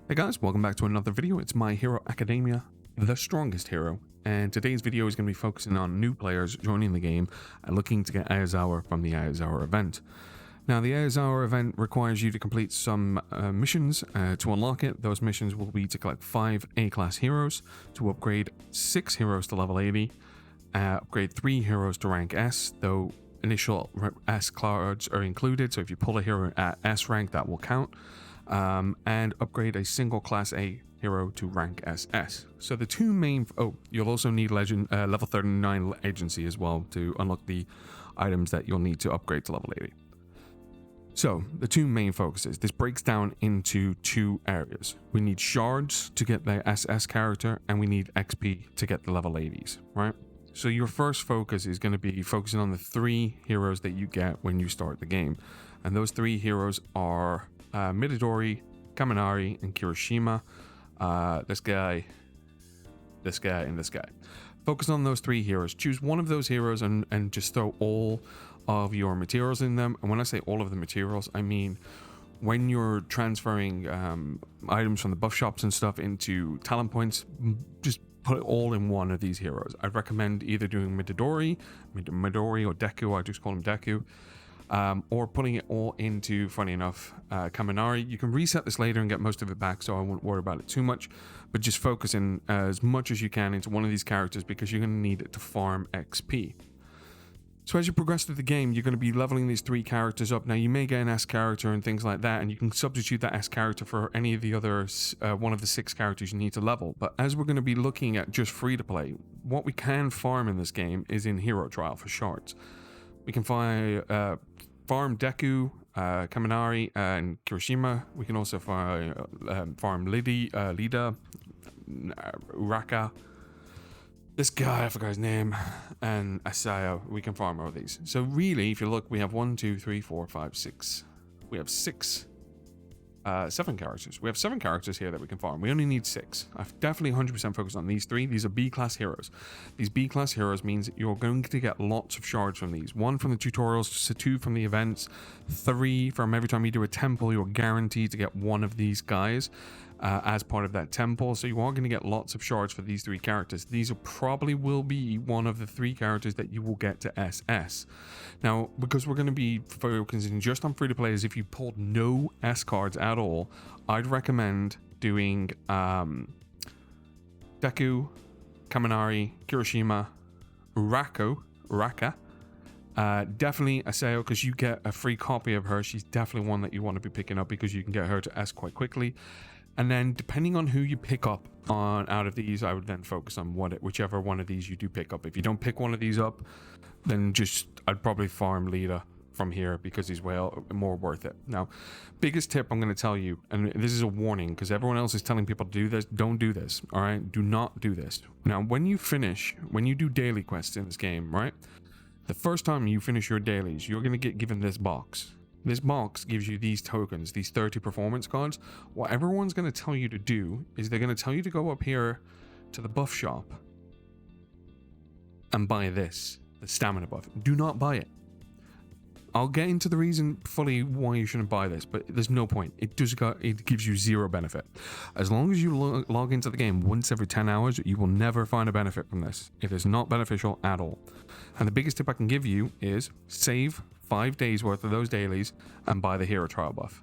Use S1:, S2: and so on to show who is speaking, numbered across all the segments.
S1: Hey guys, welcome back to another video. It's My Hero Academia, the strongest hero, and today's video is going to be focusing on new players joining the game and looking to get Aizawa from the Aizawa event. Now, the Aizawa event requires you to complete some missions to unlock it. Those missions will be to collect 5 A-class heroes, to upgrade 6 heroes to level 80, upgrade 3 heroes to rank S, though initial S cards are included, so if you pull a hero at S rank, that will count. And upgrade a single class A hero to rank SS. So the two main... you'll also need level 39 agency as well to unlock the items that you'll need to upgrade to level 80. So the two main focuses. This breaks down into 2 areas. We need shards to get the SS character, and we need XP to get the level 80s, right? So your first focus is going to be focusing on the 3 heroes that you get when you start the game. And those 3 heroes are... Midoriya, Kaminari, and Kirishma. This guy, and this guy. Focus on those 3 heroes. Choose one of those heroes and just throw all of your materials in them. And when I say all of the materials, I mean when you're transferring items from the buff shops and stuff into talent points, just put it all in one of these heroes. I'd recommend either doing Midoriya or Deku. I just call him Deku. Or putting it all into, funny enough, Kaminari. You can reset this later and get most of it back, so I won't worry about it too much, but just focus in as much as you can into one of these characters because you're going to need it to farm XP. So as you progress through the game, you're going to be leveling these 3 characters up. Now, you may get an S character and things like that, and you can substitute that S character for any of the other one of the 6 characters you need to level. But as we're going to be looking at just free-to-play, what we can farm in this game is in Hero Trial for shards. We can farm Deku, Kaminari, and Kirishma. We can also farm Lida, Uraraka. This guy, I forgot his name, and Asui. We can farm all these. So really, if you look, we have 1, 2, 3, 4, 5, 6. We have 7 characters. We have 7 characters here that we can farm. We only need 6. I've definitely 100% focused on these 3. These are B-class heroes. These B-class heroes means that you're going to get lots of shards from these. 1 from the tutorials, 2 from the events, 3 from every time you do a temple. You're guaranteed to get 1 of these guys as part of that temple. So you are going to get lots of shards for these 3 characters. These probably will be one of the 3 characters that you will get to SS. Now, because we're going to be focusing just on free-to-players, if you pulled no S cards at all, I'd recommend doing Deku, Kaminari, Kirishma, Uraraka, definitely Asui, because you get a free copy of her. She's definitely one that you want to be picking up because you can get her to S quite quickly. And then depending on who you pick up on out of these, I would then focus on whichever one of these you do pick up. If you don't pick one of these up, then I'd probably farm Lida from here because he's more worth it. Now, biggest tip I'm going to tell you, and this is a warning because everyone else is telling people to do this, don't do this, all right? Do not do this. Now, when you do daily quests in this game, right? The first time you finish your dailies, you're going to get given this box. This box gives you these tokens, these 30 performance cards. What everyone's going to tell you to do is they're going to tell you to go up here to the buff shop and buy this, the stamina buff. Do not buy it. I'll get into the reason fully why you shouldn't buy this, but there's no point. It gives you 0 benefit. As long as you log into the game once every 10 hours, you will never find a benefit from this. It is not beneficial at all. And the biggest tip I can give you is save 5 days worth of those dailies and buy the hero trial buff.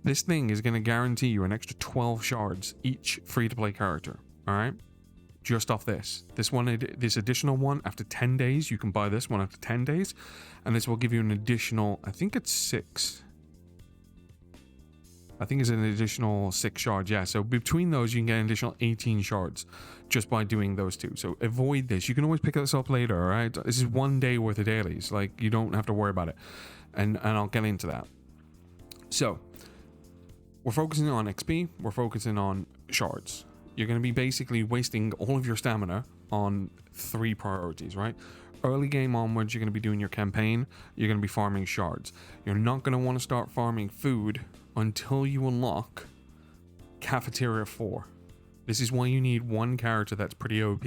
S1: This thing is going to guarantee you an extra 12 shards each free-to-play character, all right? Just off this additional one after 10 days. You can buy this one after 10 days, and this will give you an additional, I think it's 6. I think it's an additional 6 shards. Yeah, so between those you can get an additional 18 shards just by doing those 2. So avoid this. You can always pick this up later, all right? This is 1 day worth of dailies. Like, you don't have to worry about it, and I'll get into that. So we're focusing on XP. We're focusing on shards. You're going to be basically wasting all of your stamina on 3 priorities, right? Early game onwards, you're going to be doing your campaign. You're going to be farming shards. You're not going to want to start farming food until you unlock Cafeteria 4. This is why you need one character that's pretty OP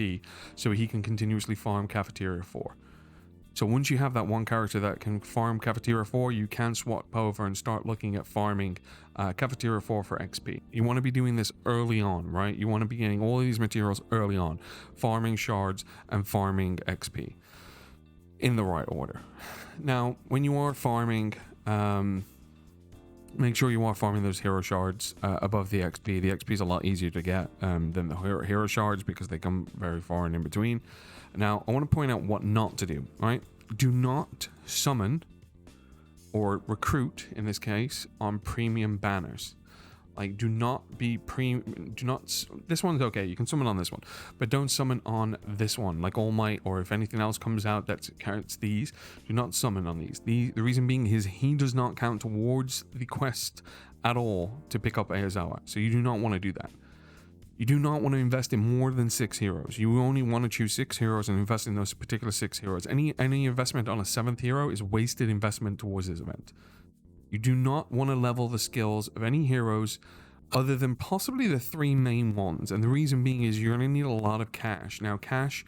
S1: so he can continuously farm Cafeteria 4. So once you have that one character that can farm Cafeteria 4, you can swap over and start looking at farming Cafeteria 4 for XP. You want to be doing this early on, right? You want to be getting all of these materials early on, farming shards and farming XP in the right order. Now, when you are farming, make sure you are farming those hero shards above the XP. The XP is a lot easier to get than the hero shards because they come very far and in between. Now, I want to point out what not to do, right? Do not summon or recruit, in this case, on premium banners. Like, do not be this one's okay, you can summon on this one, but don't summon on this one, like All Might, or if anything else comes out that counts these, do not summon on these. The reason being is he does not count towards the quest at all to pick up Aizawa, so you do not want to do that. You do not want to invest in more than 6 heroes. You only want to choose 6 heroes and invest in those particular 6 heroes. Any investment on a 7th hero is wasted investment towards this event. You do not want to level the skills of any heroes other than possibly the 3 main ones. And the reason being is you're going to need a lot of cash. Now, cash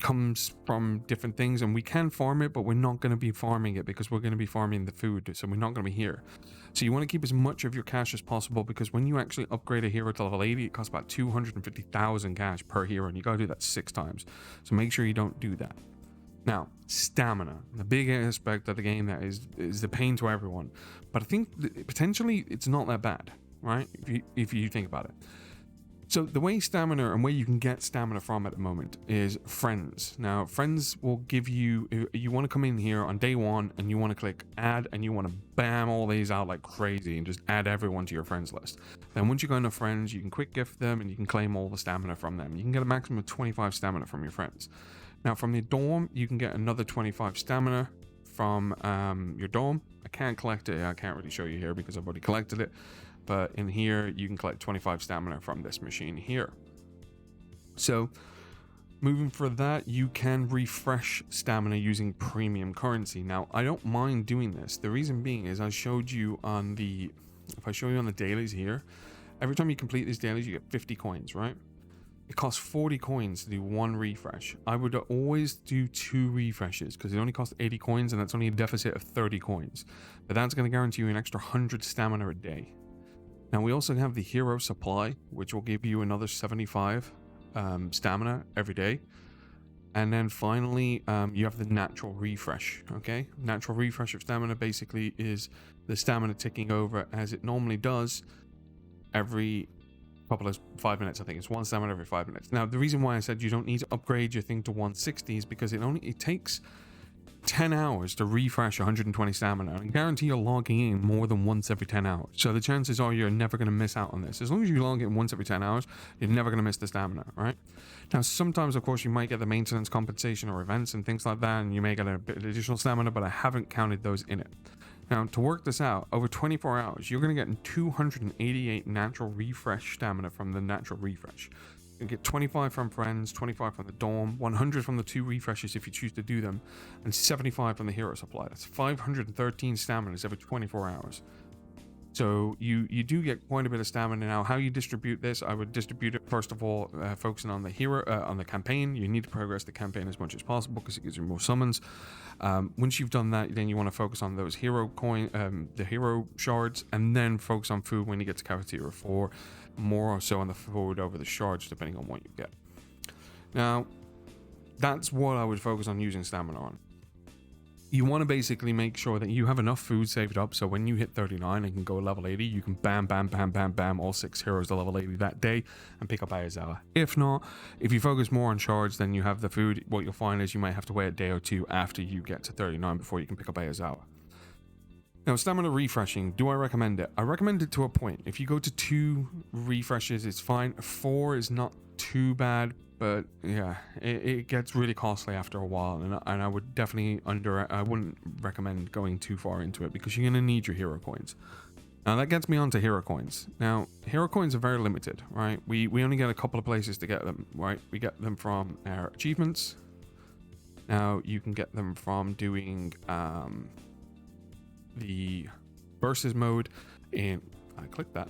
S1: comes from different things, and we can farm it, but we're not going to be farming it because we're going to be farming the food, so we're not going to be here. So you want to keep as much of your cash as possible, because when you actually upgrade a hero to level 80, it costs about 250,000 cash per hero, and you got to do that 6 times. So make sure you don't do that. Now, stamina, the big aspect of the game that is the pain to everyone, but I think potentially it's not that bad, right? If you think about it. So the way stamina and where you can get stamina from at the moment is friends. Now, friends will give you want to come in here on day 1 and you want to click add and you want to bam all these out like crazy and just add everyone to your friends list. Then once you go into friends, you can quick gift them and you can claim all the stamina from them. You can get a maximum of 25 stamina from your friends. Now, from the dorm, you can get another 25 stamina from your dorm. I can't collect it. I can't really show you here because I've already collected it. But in here, you can collect 25 stamina from this machine here. So, moving for that, you can refresh stamina using premium currency. Now, I don't mind doing this. The reason being is I showed you on the... If I show you on the dailies here, every time you complete these dailies, you get 50 coins, right? It costs 40 coins to do 1 refresh. I would always do 2 refreshes because it only costs 80 coins and that's only a deficit of 30 coins. But that's going to guarantee you an extra 100 stamina a day. Now, we also have the hero supply, which will give you another 75 stamina every day. And then finally, you have the natural refresh, okay? Natural refresh of stamina basically is the stamina ticking over as it normally does every couple of 5 minutes. I think it's 1 stamina every 5 minutes. Now, the reason why I said you don't need to upgrade your thing to 160 is because it takes 10 hours to refresh 120 stamina. I guarantee you're logging in more than once every 10 hours. So the chances are you're never going to miss out on this. As long as you log in once every 10 hours, you're never going to miss the stamina, right? Now, sometimes, of course, you might get the maintenance compensation or events and things like that, and you may get a bit of additional stamina, but I haven't counted those in it. Now, to work this out, over 24 hours, you're going to get 288 natural refresh stamina from the natural refresh. You get 25 from friends, 25 from the dorm, 100 from the 2 refreshes if you choose to do them, and 75 from the hero supply. That's 513 stamina every 24 hours. So you do get quite a bit of stamina. Now, how you distribute this, I would distribute it first of all, focusing on the hero, on the campaign. You need to progress the campaign as much as possible because it gives you more summons. Once you've done that, then you want to focus on those hero the hero shards, and then focus on food when you get to Cafeteria 4. More so on the food over the shards, depending on what you get. Now, that's what I would focus on using stamina on. You want to basically make sure that you have enough food saved up so when you hit 39 and can go level 80, you can bam, bam, bam, bam, bam, all 6 heroes to level 80 that day and pick up Aizawa. If not, if you focus more on shards, then you have the food. What you'll find is you might have to wait a day or 2 after you get to 39 before you can pick up Aizawa. Now, stamina refreshing, do I recommend it? I recommend it to a point. If you go to 2 refreshes, it's fine. 4 is not too bad, but yeah, it gets really costly after a while, and I would definitely I wouldn't recommend going too far into it because you're going to need your hero coins. Now, that gets me onto hero coins. Now, hero coins are very limited, right? We only get a couple of places to get them, right? We get them from our achievements. Now, you can get them from doing... the versus mode, and I click that.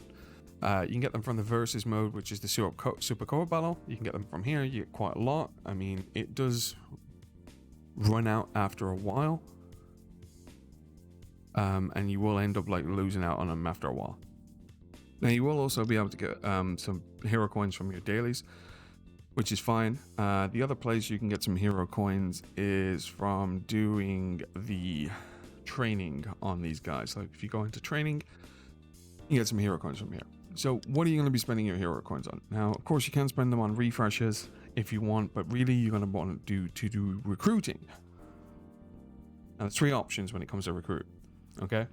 S1: You can get them from the versus mode, which is the super co-op battle. You can get them from here. You get quite a lot. I mean, it does run out after a while, and you will end up like losing out on them after a while. Now you will also be able to get some hero coins from your dailies, which is fine. The other place you can get some hero coins is from doing the training on these guys. Like if you go into training, you get some hero coins from here. So what are you going to be spending your hero coins on? Now, of course, you can spend them on refreshes if you want, but really you're going to want to do recruiting. Now, there's 3 options when it comes to recruit. Okay,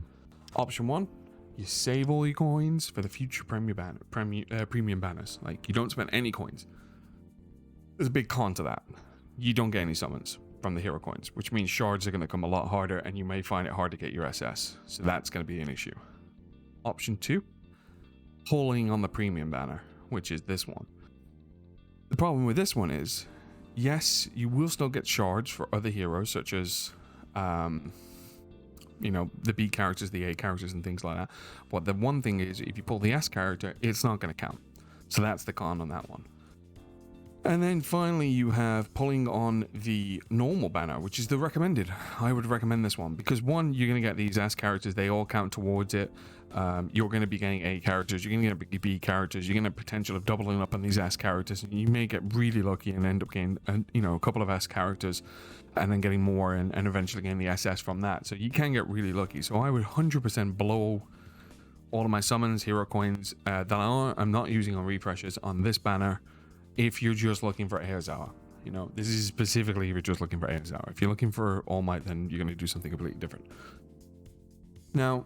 S1: option 1, you save all your coins for the future premium banners. Like you don't spend any coins. There's a big con to that. You don't get any summons from the hero coins, which means shards are going to come a lot harder, and you may find it hard to get your SS. So that's going to be an issue. Option 2, pulling on the premium banner, which is this one. The problem with this one is, yes, you will still get shards for other heroes, such as you know, the B characters, the A characters, and things like that. But the one thing is, if you pull the S character, it's not going to count. So that's the con on that one. And then finally, you have pulling on the normal banner, which is the recommended. I would recommend this one because, one, you're going to get these S characters. They all count towards it. You're going to be getting A characters. You're going to get B characters. You're going to have potential of doubling up on these S characters. And you may get really lucky and end up getting, you know, a couple of S characters and then getting more and eventually getting the SS from that. So you can get really lucky. So I would 100% blow all of my summons, hero coins that I'm not using on refreshes on this banner. If you're just looking for Aizawa, you know, this is specifically if you're just looking for Aizawa. If you're looking for All Might, then you're going to do something completely different. Now,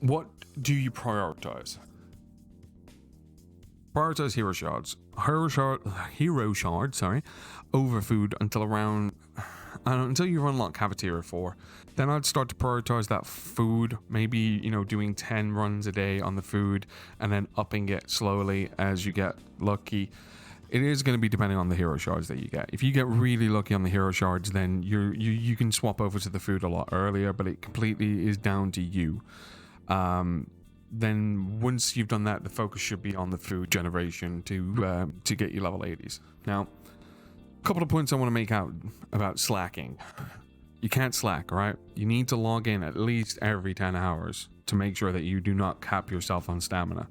S1: what do you prioritize? Prioritize hero shards. Hero shards, over food until around, until you unlock Cafeteria 4. Then I'd start to prioritize that food, maybe, you know, doing 10 runs a day on the food and then upping it slowly as you get lucky. It is going to be depending on the hero shards that you get. If you get really lucky on the hero shards, then you can swap over to the food a lot earlier, but it completely is down to you. Then once you've done that, the focus should be on the food generation to get you level 80s. Now, a couple of points I want to make out about slacking. You can't slack, right? You need to log in at least every 10 hours to make sure that you do not cap yourself on stamina.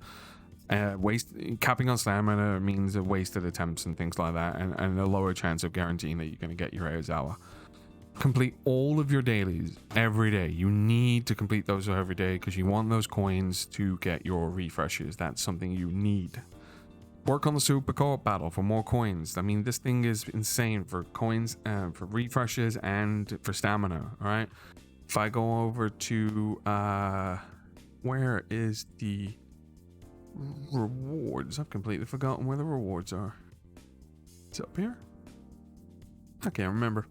S1: Capping on stamina means a wasted attempts and things like that, and a lower chance of guaranteeing that you're going to get your Aizawa. Complete all of your dailies every day. You need to complete those every day because you want those coins to get your refreshes. That's something you need. Work on the super co-op battle for more coins. I mean, this thing is insane for coins, for refreshes, and for stamina. All right. If I go over to where is the rewards? I've completely forgotten where the rewards are. It's up here. I can't remember.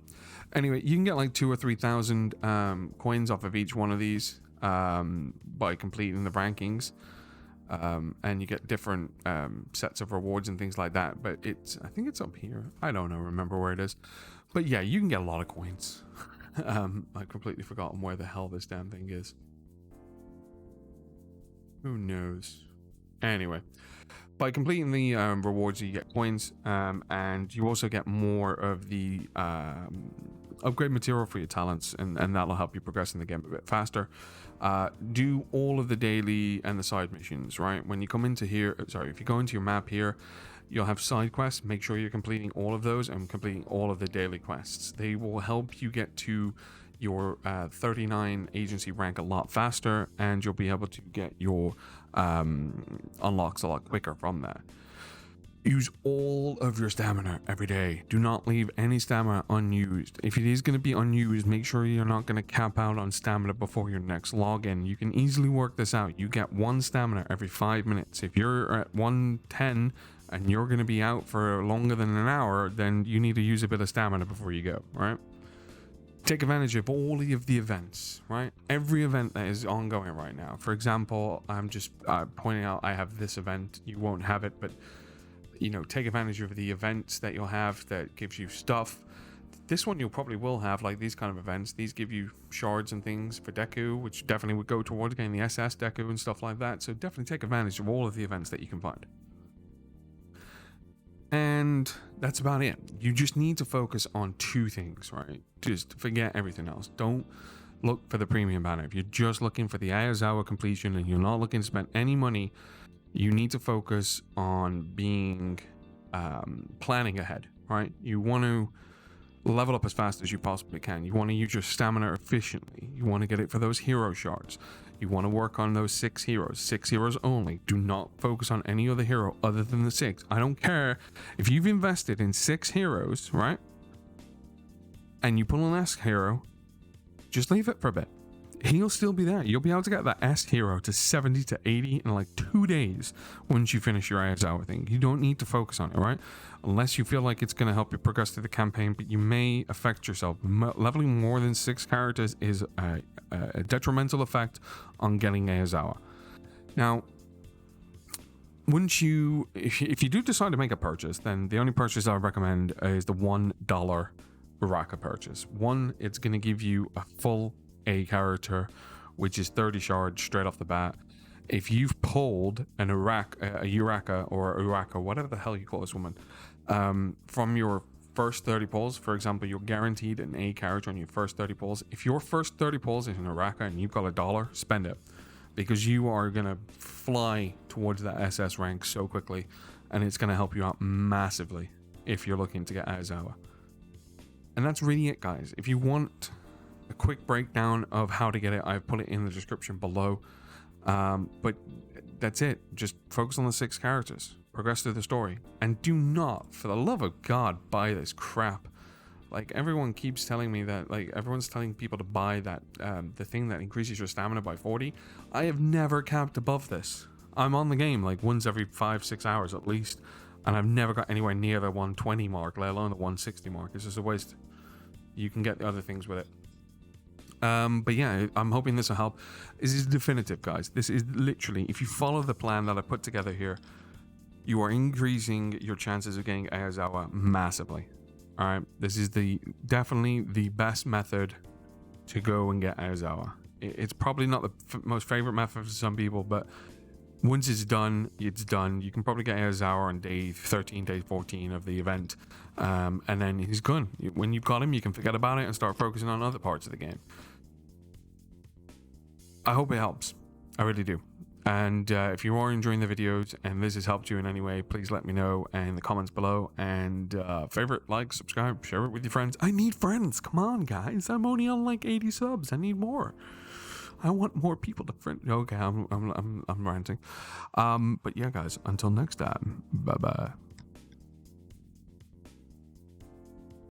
S1: Anyway, you can get like 2,000 or 3,000 coins off of each one of these by completing the rankings. And you get different sets of rewards and things like that, but I think it's up here. I don't know, remember where it is, but yeah, you can get a lot of coins. I've completely forgotten where the hell this damn thing is. Who knows? Anyway, by completing the rewards, you get coins, and you also get more of the upgrade material for your talents, and that'll help you progress in the game a bit faster. Do all of the daily and the side missions, right? When you come into here, if you go into your map here, you'll have side quests. Make sure you're completing all of those and completing all of the daily quests. They will help you get to your 39 agency rank a lot faster, and you'll be able to get your unlocks a lot quicker from that. Use all of your stamina every day. Do not leave any stamina unused. If it is going to be unused, make sure you're not going to cap out on stamina before your next login. You can easily work this out. You get 1 stamina every 5 minutes. If you're at 110 and you're going to be out for longer than an hour, then you need to use a bit of stamina before you go, right? Take advantage of all of the events, right? Every event that is ongoing right now. For example, I'm just pointing out I have this event. You won't have it, but you know, take advantage of the events that you'll have that gives you stuff. This one you'll probably will have, like these kind of events. These give you shards and things for Deku, which definitely would go towards getting the SS Deku and stuff like that. So definitely take advantage of all of the events that you can find. And that's about it. You just need to focus on two things, right? Just forget everything else. Don't look for the premium banner. If you're just looking for the Aizawa completion and you're not looking to spend any money, you need to focus on being planning ahead, right? You want to level up as fast as you possibly can. You want to use your stamina efficiently. You want to get it for those hero shards. You want to work on those 6 heroes only. Do not focus on any other hero other than the 6. I don't care if you've invested in 6 heroes, right? And you pull an S hero, just leave it for a bit. He'll still be there. You'll be able to get that S hero to 70 to 80 in like 2 days once you finish your Aizawa thing. You don't need to focus on it, right? Unless you feel like it's going to help you progress through the campaign, but you may affect yourself. Leveling more than 6 characters is a detrimental effect on getting Aizawa. Now, once you, if you do decide to make a purchase, then the only purchase I would recommend is the $1 Uraraka purchase. One, it's going to give you a full A character, which is 30 shards straight off the bat. If you've pulled an Uraraka or Uraraka, whatever the hell you call this woman, from your first 30 pulls, for example, you're guaranteed an A character on your first 30 pulls. If your first 30 pulls is an Uraraka and you've got $1, spend it, because you are going to fly towards that SS rank so quickly, and it's going to help you out massively if you're looking to get Aizawa. And that's really it, guys. If you want a quick breakdown of how to get it, I've put it in the description below. But that's it. Just focus on the 6 characters, progress through the story, and do not, for the love of God, buy this crap. Like, everyone keeps telling me that, like, everyone's telling people to buy that, the thing that increases your stamina by 40. I have never capped above this. I'm on the game like once every 5-6 hours at least, and I've never got anywhere near the 120 mark, let alone the 160 mark. It's just a waste. You can get the other things with it. But yeah, I'm hoping this will help. This is definitive, guys. This is literally, if you follow the plan that I put together here, you are increasing your chances of getting Aizawa massively. All right, this is definitely the best method to go and get Aizawa. It's probably not the most favorite method for some people, but once it's done, it's done. You can probably get Aizawa on day 13, day 14 of the event, and then he's gone. When you've got him, you can forget about it and start focusing on other parts of the game. I hope it helps. I really do. And if you are enjoying the videos and this has helped you in any way, please let me know in the comments below. And favorite, like, subscribe, share it with your friends. I need friends. Come on, guys. I'm only on like 80 subs. I need more. I want more people to friend. Okay, I'm ranting. But yeah, guys. Until next time. Bye bye.